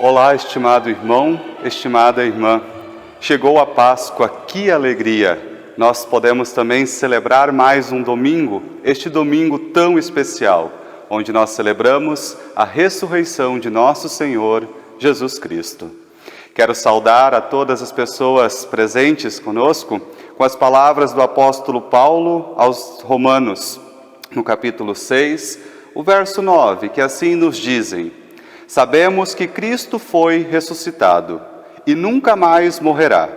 Olá, estimado irmão, estimada irmã. Chegou a Páscoa, que alegria! Nós podemos também celebrar mais um domingo, este domingo tão especial, onde nós celebramos a ressurreição de nosso Senhor Jesus Cristo. Quero saudar a todas as pessoas presentes conosco com as palavras do apóstolo Paulo aos Romanos, no capítulo 6, o verso 9, que assim nos dizem: sabemos que Cristo foi ressuscitado e nunca mais morrerá,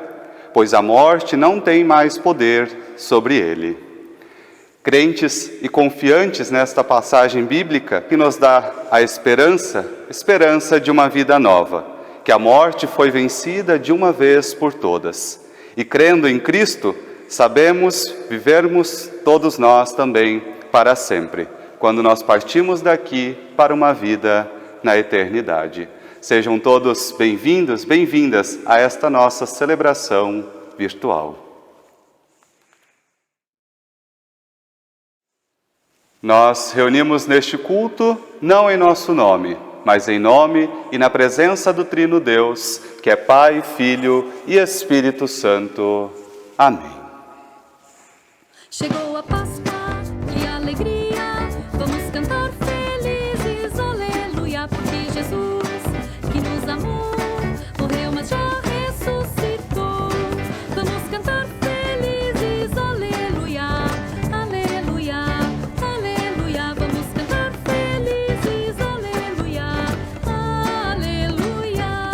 pois a morte não tem mais poder sobre ele. Crentes e confiantes nesta passagem bíblica que nos dá a esperança de uma vida nova, que a morte foi vencida de uma vez por todas. E crendo em Cristo, sabemos vivermos todos nós também para sempre, quando nós partimos daqui para uma vida na eternidade. Sejam todos bem-vindos, bem-vindas a esta nossa celebração virtual. Nós reunimos neste culto, não em nosso nome, mas em nome e na presença do Trino Deus, que é Pai, Filho e Espírito Santo. Amém. Chegou a Páscoa, que alegria, vamos cantar felizes, aleluia, porque Jesus, que nos amou, morreu, mas já ressuscitou. Vamos cantar felizes, aleluia, aleluia, aleluia, vamos cantar felizes, aleluia, aleluia.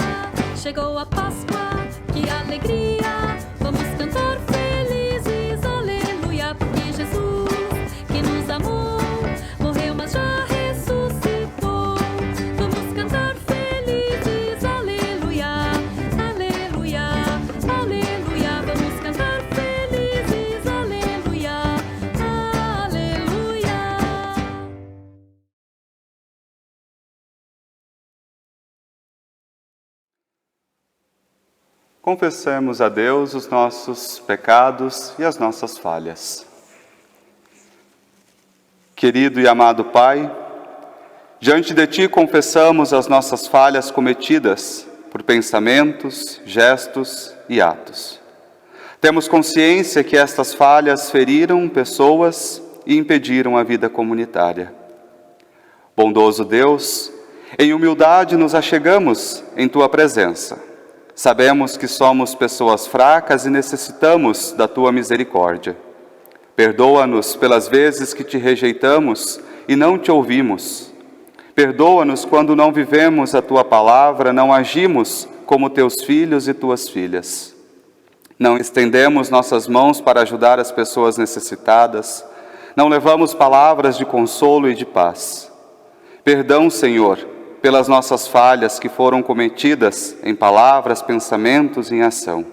Chegou a Páscoa, que alegria, vamos cantar felizes, aleluia, porque Jesus, que nos amou, morreu, mas já ressuscitou. Vamos cantar felizes, aleluia, aleluia, aleluia, vamos cantar felizes, aleluia, aleluia. Confessemos a Deus os nossos pecados e as nossas falhas. Querido e amado Pai, diante de Ti confessamos as nossas falhas cometidas por pensamentos, gestos e atos. Temos consciência que estas falhas feriram pessoas e impediram a vida comunitária. Bondoso Deus, em humildade nos achegamos em Tua presença. Sabemos que somos pessoas fracas e necessitamos da Tua misericórdia. Perdoa-nos pelas vezes que Te rejeitamos e não Te ouvimos. Perdoa-nos quando não vivemos a Tua palavra, não agimos como Teus filhos e Tuas filhas. Não estendemos nossas mãos para ajudar as pessoas necessitadas, não levamos palavras de consolo e de paz. Perdão, Senhor, pelas nossas falhas que foram cometidas em palavras, pensamentos e em ação.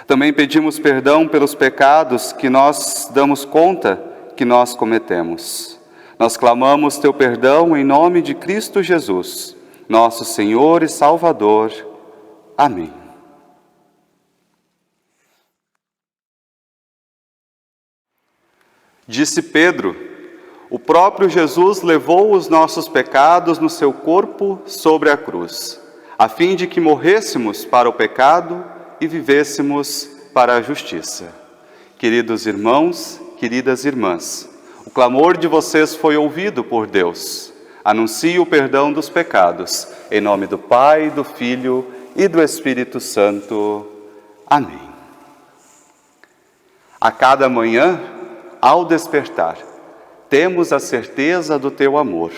Também pedimos perdão pelos pecados que nós damos conta que nós cometemos. Nós clamamos Teu perdão em nome de Cristo Jesus, nosso Senhor e Salvador. Amém. Disse Pedro: o próprio Jesus levou os nossos pecados no seu corpo sobre a cruz, a fim de que morrêssemos para o pecado e vivêssemos para a justiça. Queridos irmãos, queridas irmãs, o clamor de vocês foi ouvido por Deus. Anuncio o perdão dos pecados, em nome do Pai, do Filho e do Espírito Santo. Amém. A cada manhã, ao despertar, temos a certeza do Teu amor.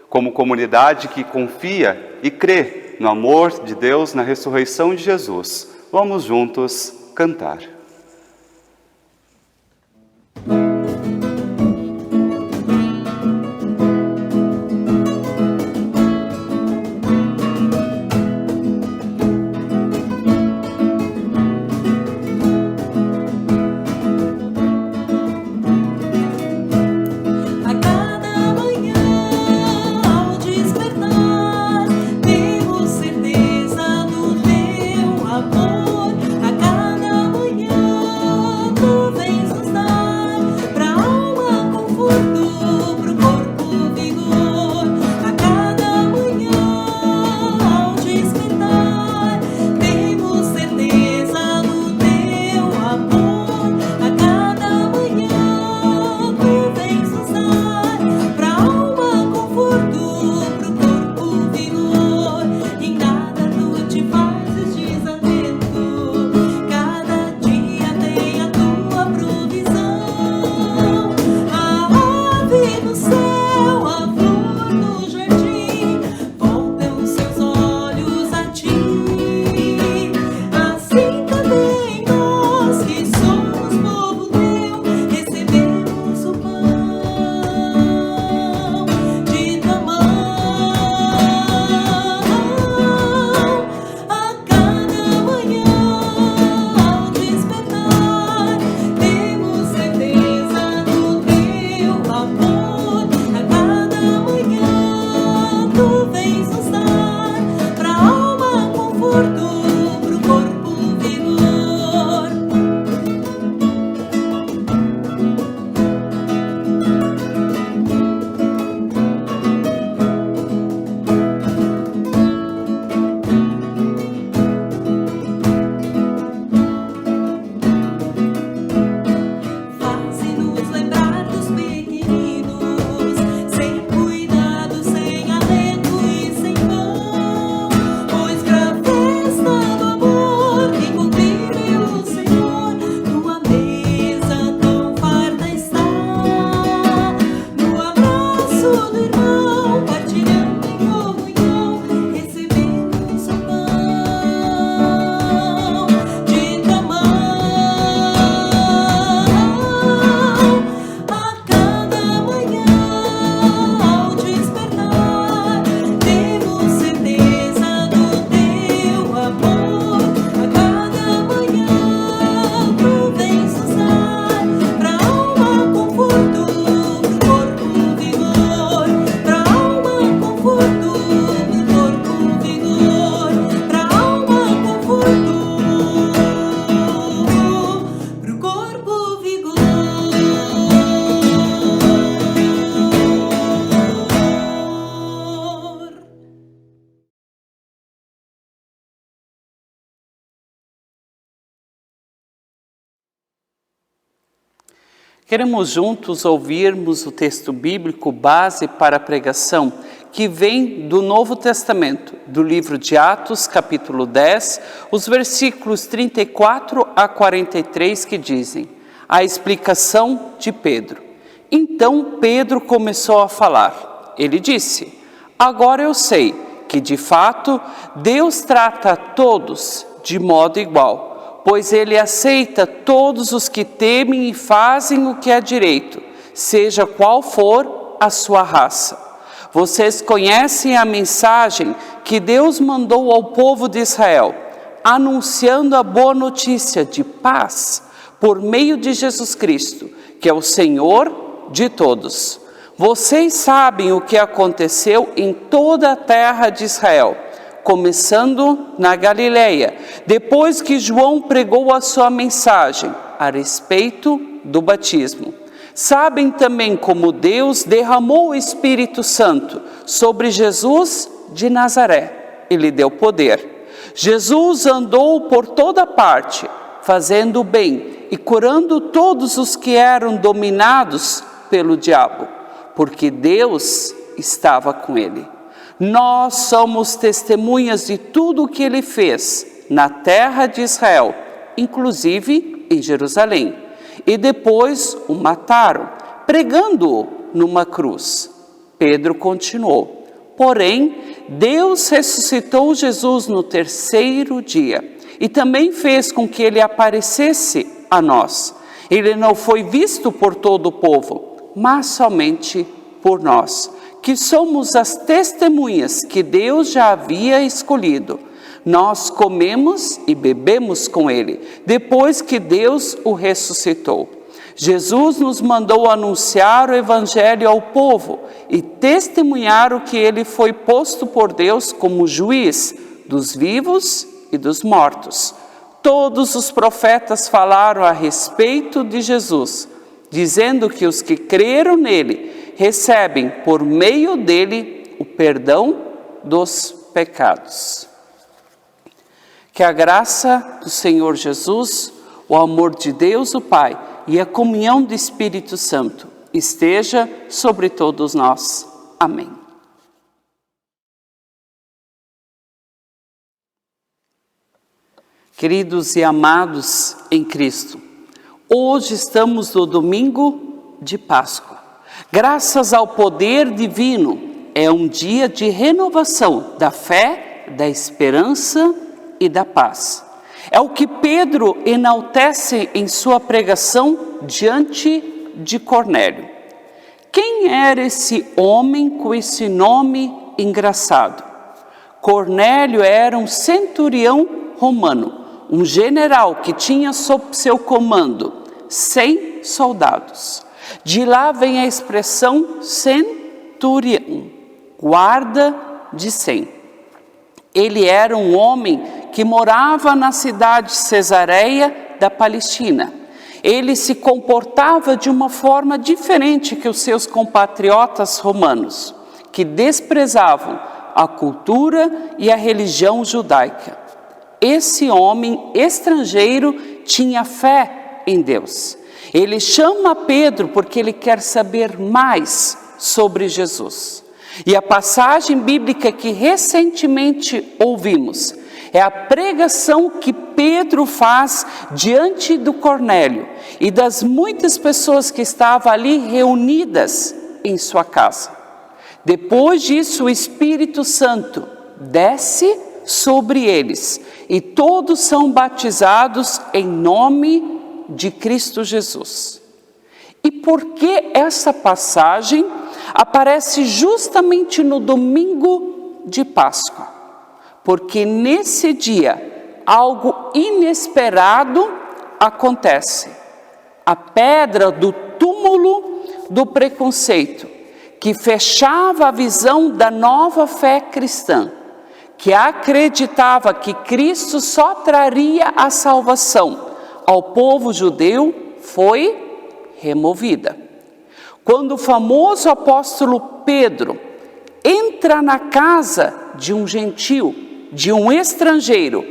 Como comunidade que confia e crê no amor de Deus, na ressurreição de Jesus, vamos juntos cantar. Temos certeza do Teu amor. A cada manhã Queremos juntos ouvirmos o texto bíblico base para a pregação, que vem do Novo Testamento, do livro de Atos, capítulo 10, os versículos 34 a 43, que dizem: a explicação de Pedro. Então Pedro começou a falar. Ele disse: agora eu sei que de fato Deus trata a todos de modo igual, pois Ele aceita todos os que temem e fazem o que é direito, seja qual for a sua raça. Vocês conhecem a mensagem que Deus mandou ao povo de Israel, anunciando a boa notícia de paz por meio de Jesus Cristo, que é o Senhor de todos. Vocês sabem o que aconteceu em toda a terra de Israel, começando na Galileia, depois que João pregou a sua mensagem a respeito do batismo. Sabem também como Deus derramou o Espírito Santo sobre Jesus de Nazaré e lhe deu poder. Jesus andou por toda parte, fazendo o bem e curando todos os que eram dominados pelo diabo, porque Deus estava com ele. Nós somos testemunhas de tudo o que ele fez na terra de Israel, inclusive em Jerusalém. E depois o mataram, pregando-o numa cruz. Pedro continuou: porém, Deus ressuscitou Jesus no terceiro dia e também fez com que ele aparecesse a nós. Ele não foi visto por todo o povo, mas somente por nós, que somos as testemunhas que Deus já havia escolhido. Nós comemos e bebemos com ele, depois que Deus o ressuscitou. Jesus nos mandou anunciar o Evangelho ao povo e testemunhar o que ele foi posto por Deus como juiz dos vivos e dos mortos. Todos os profetas falaram a respeito de Jesus, dizendo que os que creram nele recebem por meio dele o perdão dos pecados. Que a graça do Senhor Jesus, o amor de Deus o Pai e a comunhão do Espírito Santo esteja sobre todos nós. Amém. Queridos e amados em Cristo, hoje estamos no domingo de Páscoa. Graças ao poder divino, é um dia de renovação da fé, da esperança e da paz. É o que Pedro enaltece em sua pregação diante de Cornélio. Quem era esse homem com esse nome engraçado? Cornélio era um centurião romano, um general que tinha sob seu comando 100 soldados. De lá vem a expressão centurião, guarda de 100. Ele era um homem que morava na cidade de Cesareia da Palestina. Ele se comportava de uma forma diferente que os seus compatriotas romanos, que desprezavam a cultura e a religião judaica. Esse homem estrangeiro tinha fé em Deus. Ele chama Pedro porque ele quer saber mais sobre Jesus. E a passagem bíblica que recentemente ouvimos é a pregação que Pedro faz diante do Cornélio e das muitas pessoas que estavam ali reunidas em sua casa. Depois disso, o Espírito Santo desce sobre eles e todos são batizados em nome de Cristo Jesus. E por que essa passagem aparece justamente no domingo de Páscoa? Porque nesse dia algo inesperado acontece. A pedra do túmulo do preconceito, que fechava a visão da nova fé cristã, que acreditava que Cristo só traria a salvação ao povo judeu, foi removida. Quando o famoso apóstolo Pedro entra na casa de um gentil, de um estrangeiro,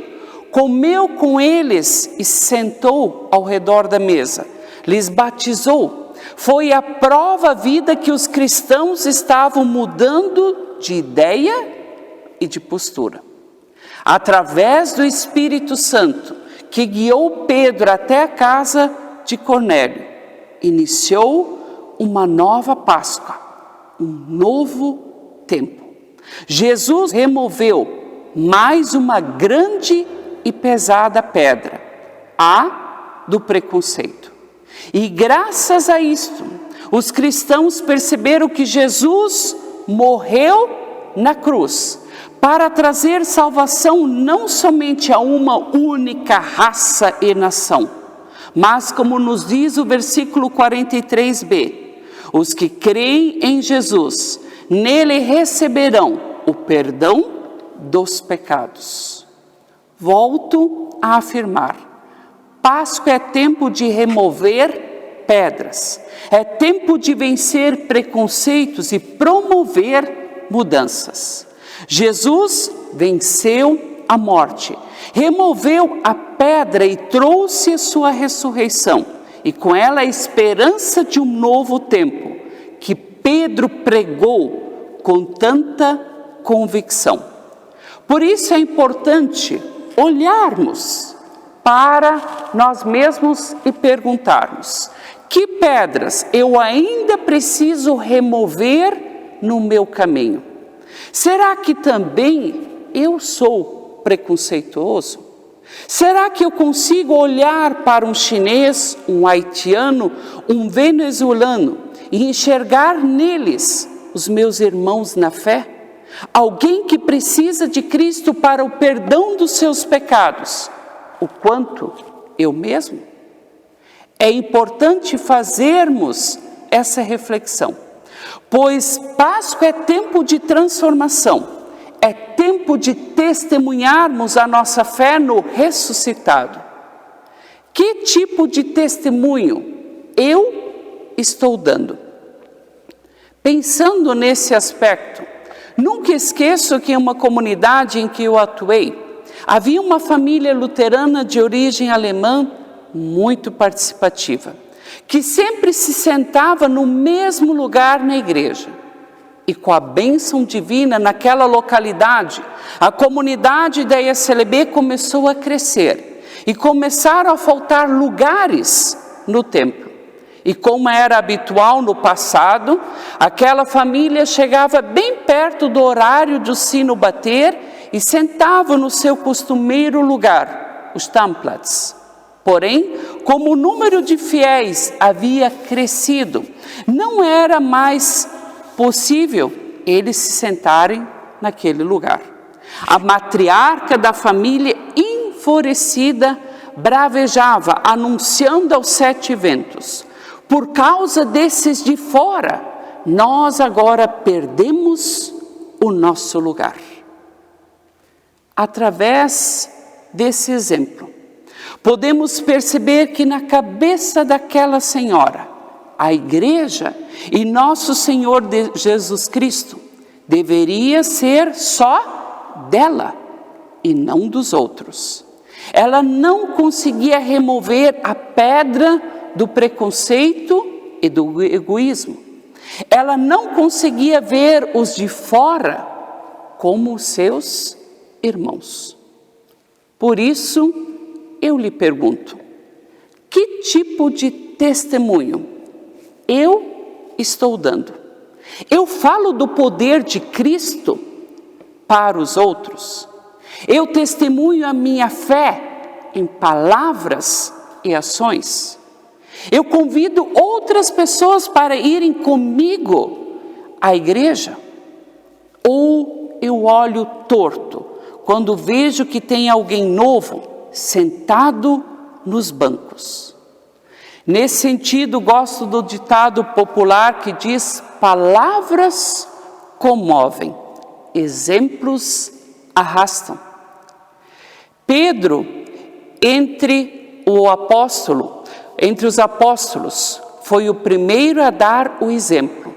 comeu com eles e sentou ao redor da mesa, lhes batizou, foi a prova vida que os cristãos estavam mudando de ideia e de postura. Através do Espírito Santo, que guiou Pedro até a casa de Cornélio, iniciou uma nova Páscoa, um novo tempo. Jesus removeu mais uma grande e pesada pedra, a do preconceito. E graças a isto, os cristãos perceberam que Jesus morreu na cruz para trazer salvação não somente a uma única raça e nação, mas como nos diz o versículo 43b, os que creem em Jesus, nele receberão o perdão dos pecados. Volto a afirmar, Páscoa é tempo de remover pedras, é tempo de vencer preconceitos e promover mudanças. Jesus venceu a morte, removeu a pedra e trouxe a sua ressurreição, e com ela a esperança de um novo tempo, que Pedro pregou com tanta convicção. Por isso é importante olharmos para nós mesmos e perguntarmos: que pedras eu ainda preciso remover no meu caminho? Será que também eu sou preconceituoso? Será que eu consigo olhar para um chinês, um haitiano, um venezuelano e enxergar neles os meus irmãos na fé? Alguém que precisa de Cristo para o perdão dos seus pecados, o quanto eu mesmo? É importante fazermos essa reflexão, pois Páscoa é tempo de transformação, é tempo de testemunharmos a nossa fé no ressuscitado. Que tipo de testemunho eu estou dando? Pensando nesse aspecto, nunca esqueço que em uma comunidade em que eu atuei, havia uma família luterana de origem alemã muito participativa, que sempre se sentava no mesmo lugar na igreja. E com a bênção divina naquela localidade, a comunidade da ISLB começou a crescer e começaram a faltar lugares no templo. E como era habitual no passado, aquela família chegava bem perto do horário do sino bater e sentava no seu costumeiro lugar, os Stammplatz. Porém, como o número de fiéis havia crescido, não era mais possível eles se sentarem naquele lugar. A matriarca da família, enfurecida, bravejava, anunciando aos 7 ventos: por causa desses de fora, nós agora perdemos o nosso lugar. Através desse exemplo, podemos perceber que na cabeça daquela senhora, a igreja e nosso Senhor Jesus Cristo deveria ser só dela e não dos outros. Ela não conseguia remover a pedra do preconceito e do egoísmo. Ela não conseguia ver os de fora como seus irmãos. Por isso, eu lhe pergunto: que tipo de testemunho eu estou dando? Eu falo do poder de Cristo para os outros? Eu testemunho a minha fé em palavras e ações? Eu convido outras pessoas para irem comigo à igreja? Ou eu olho torto quando vejo que tem alguém novo sentado nos bancos? Nesse sentido, gosto do ditado popular que diz: palavras comovem, exemplos arrastam. Pedro, entre os apóstolos, foi o primeiro a dar o exemplo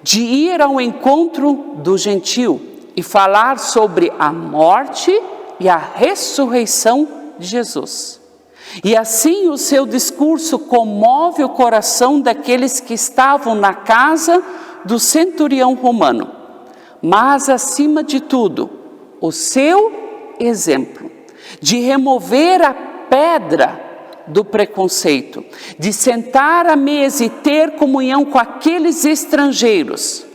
de ir ao encontro do gentio e falar sobre a morte e a ressurreição de Jesus. E assim o seu discurso comove o coração daqueles que estavam na casa do centurião romano. Mas, acima de tudo, o seu exemplo de remover a pedra do preconceito, de sentar à mesa e ter comunhão com aqueles estrangeiros,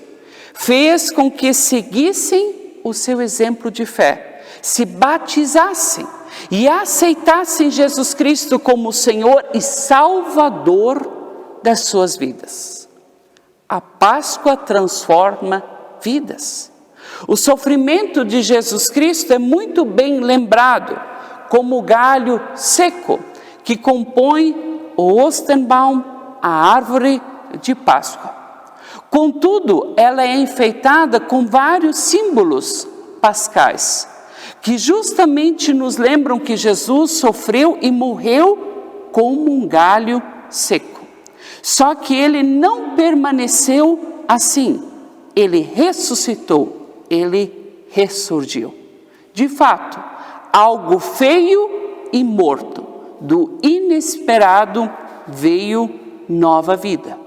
fez com que seguissem o seu exemplo de fé, se batizassem e aceitassem Jesus Cristo como Senhor e Salvador das suas vidas. A Páscoa transforma vidas. O sofrimento de Jesus Cristo é muito bem lembrado como o galho seco que compõe o Osterbaum, a árvore de Páscoa. Contudo, ela é enfeitada com vários símbolos pascais, que justamente nos lembram que Jesus sofreu e morreu como um galho seco. Só que ele não permaneceu assim, ele ressuscitou, ele ressurgiu. De fato, algo feio e morto, do inesperado veio nova vida.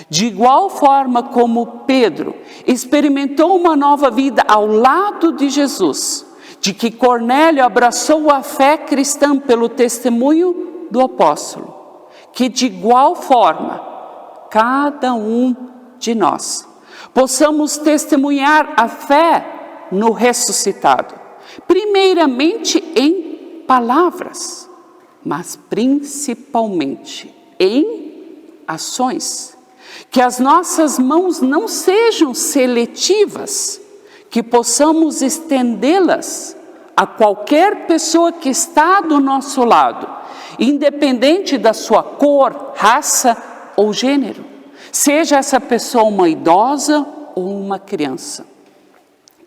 De igual forma como Pedro experimentou uma nova vida ao lado de Jesus, de que Cornélio abraçou a fé cristã pelo testemunho do apóstolo, que de igual forma, cada um de nós, possamos testemunhar a fé no ressuscitado, primeiramente em palavras, mas principalmente em ações. Que as nossas mãos não sejam seletivas, que possamos estendê-las a qualquer pessoa que está do nosso lado, independente da sua cor, raça ou gênero. Seja essa pessoa uma idosa ou uma criança.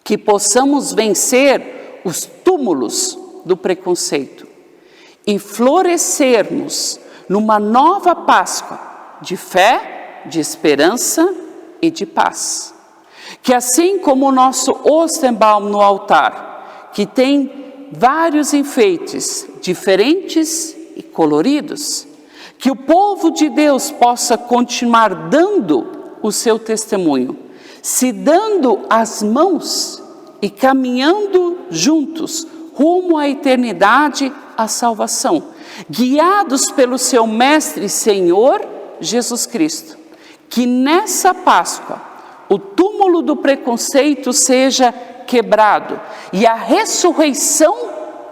Que possamos vencer os túmulos do preconceito e florescermos numa nova Páscoa de fé, de esperança e de paz. Que assim como o nosso Osterbaum no altar, que tem vários enfeites diferentes e coloridos, que o povo de Deus possa continuar dando o seu testemunho, se dando as mãos e caminhando juntos rumo à eternidade, à salvação, guiados pelo seu Mestre e Senhor Jesus Cristo. Que nessa Páscoa o túmulo do preconceito seja quebrado e a ressurreição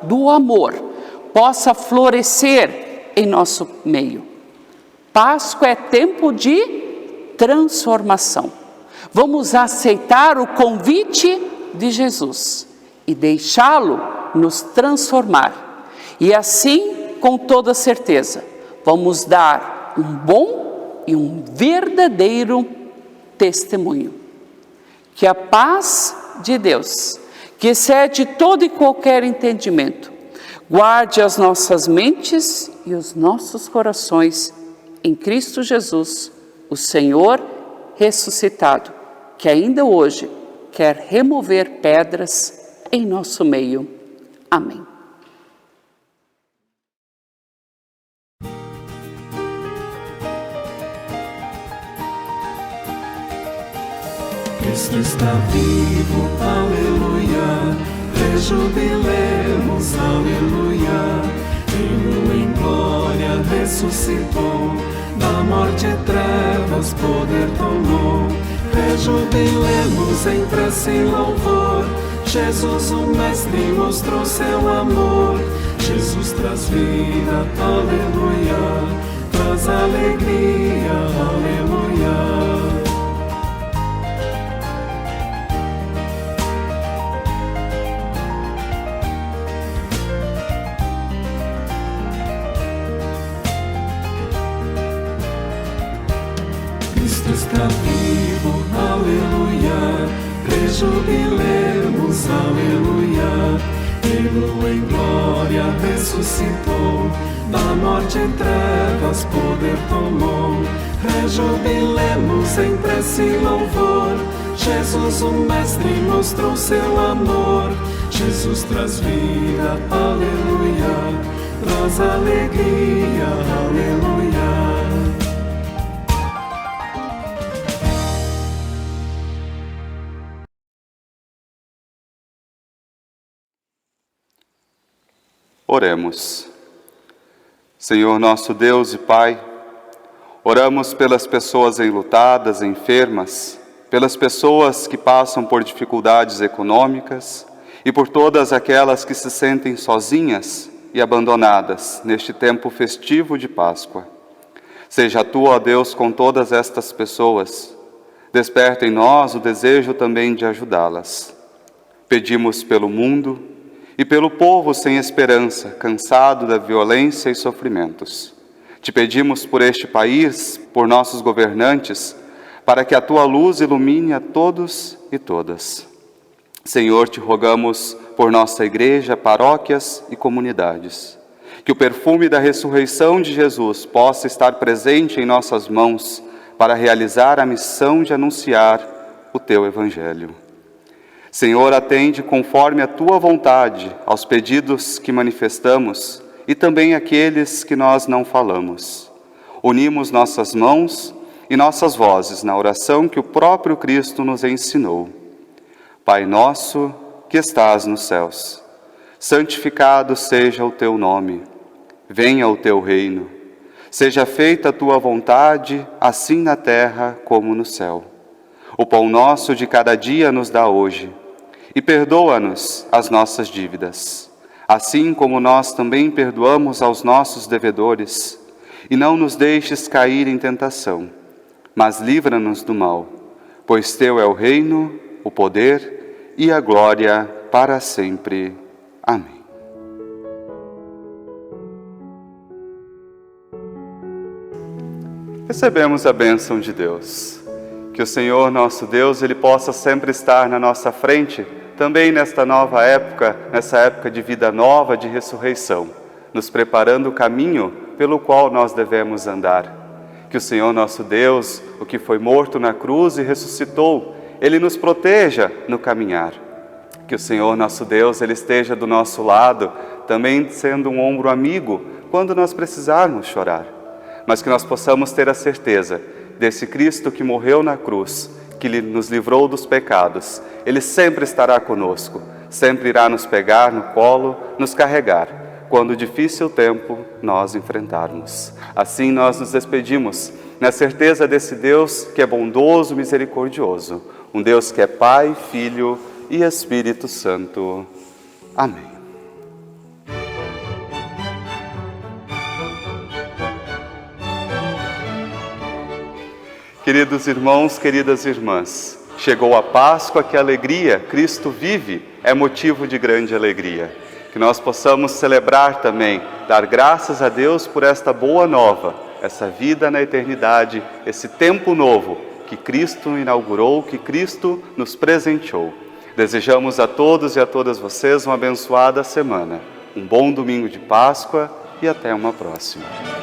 do amor possa florescer em nosso meio. Páscoa é tempo de transformação. Vamos aceitar o convite de Jesus e deixá-lo nos transformar. E assim, com toda certeza, vamos dar um bom e um verdadeiro testemunho. Que a paz de Deus, que excede todo e qualquer entendimento, guarde as nossas mentes e os nossos corações em Cristo Jesus, o Senhor ressuscitado, que ainda hoje quer remover pedras em nosso meio. Amém. Cristo está vivo, aleluia, rejubilemos, aleluia, Ele em glória ressuscitou, da morte e trevas poder tomou, rejubilemos em prece e louvor, Jesus o Mestre mostrou seu amor, Jesus traz vida, aleluia, traz alegria, aleluia. Está vivo, aleluia, rejubilemos, aleluia, Ele em glória ressuscitou, da morte e trevas poder tomou, rejubilemos em prece e louvor, Jesus o Mestre mostrou seu amor, Jesus traz vida, aleluia, traz alegria, aleluia. Oremos. Senhor nosso Deus e Pai, oramos pelas pessoas enlutadas, enfermas, pelas pessoas que passam por dificuldades econômicas e por todas aquelas que se sentem sozinhas e abandonadas neste tempo festivo de Páscoa. Seja Tu, ó Deus, com todas estas pessoas. Desperta em nós o desejo também de ajudá-las. Pedimos pelo mundo e pelo povo sem esperança, cansado da violência e sofrimentos. Te pedimos por este país, por nossos governantes, para que a Tua luz ilumine a todos e todas. Senhor, te rogamos por nossa igreja, paróquias e comunidades. Que o perfume da ressurreição de Jesus possa estar presente em nossas mãos para realizar a missão de anunciar o Teu Evangelho. Senhor, atende conforme a Tua vontade aos pedidos que manifestamos e também aqueles que nós não falamos. Unimos nossas mãos e nossas vozes na oração que o próprio Cristo nos ensinou. Pai nosso, que estás nos céus, santificado seja o Teu nome. Venha o Teu reino. Seja feita a Tua vontade, assim na terra como no céu. O pão nosso de cada dia nos dá hoje. E perdoa-nos as nossas dívidas, assim como nós também perdoamos aos nossos devedores. E não nos deixes cair em tentação, mas livra-nos do mal, pois Teu é o reino, o poder e a glória para sempre. Amém. Recebemos a bênção de Deus. Que o Senhor nosso Deus, Ele possa sempre estar na nossa frente, também nesta nova época, nessa época de vida nova, de ressurreição, nos preparando o caminho pelo qual nós devemos andar. Que o Senhor nosso Deus, o que foi morto na cruz e ressuscitou, Ele nos proteja no caminhar. Que o Senhor nosso Deus, Ele esteja do nosso lado, também sendo um ombro amigo, quando nós precisarmos chorar. Mas que nós possamos ter a certeza desse Cristo que morreu na cruz, que nos livrou dos pecados. Ele sempre estará conosco, sempre irá nos pegar no colo, nos carregar, quando o difícil tempo nós enfrentarmos. Assim nós nos despedimos, na certeza desse Deus que é bondoso, misericordioso, um Deus que é Pai, Filho e Espírito Santo. Amém. Queridos irmãos, queridas irmãs, chegou a Páscoa, que alegria, Cristo vive, é motivo de grande alegria. Que nós possamos celebrar também, dar graças a Deus por esta boa nova, essa vida na eternidade, esse tempo novo que Cristo inaugurou, que Cristo nos presenteou. Desejamos a todos e a todas vocês uma abençoada semana, um bom domingo de Páscoa e até uma próxima.